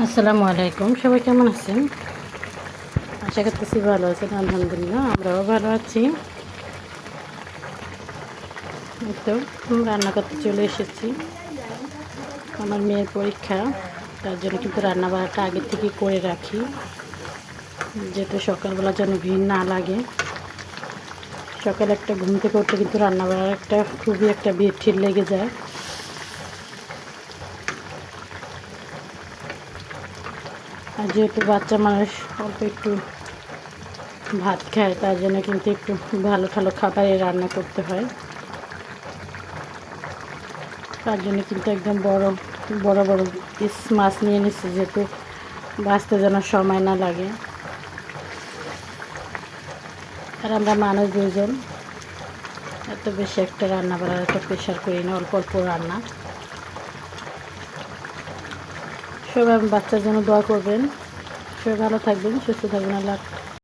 আসসালামু আলাইকুম, সবাই কেমন আছেন? আশা করতেছি ভালো আছেন। আলহামদুলিল্লাহ, আমরাও ভালো আছি। এই তো রান্না করতে চলে এসেছি। আমার মেয়ের পরীক্ষা, তার জন্য কিন্তু রান্না বান্নাটা আগে থেকে করে রাখি, যাতে সকালবেলা যেন ভিড় না লাগে। সকালে একটা ঘুম থেকে উঠলে কিন্তু রান্না বান্নার খুবই একটা ভিড় ঠিড় লেগে যায়। আর যেহেতু বাচ্চা মানুষ অল্প একটু ভাত খায়, তার জন্য কিন্তু একটু ভালো ভালো খাবারই রান্না করতে হয়। তার জন্য কিন্তু একদম বড় বড় বড় পিস মাছ নিয়ে নিচ্ছি, যেহেতু বাঁচতে যেন সময় না লাগে। আর আমরা মানুষ দুজন, এত বেশি একটা রান্না বাড়ার একটা প্রেশার করি না, অল্প অল্প রান্না। সবাই বাচ্চার জন্য দোয়া করবেন। সবাই ভালো থাকবেন, সুস্থ থাকবেন। আল্লাহ।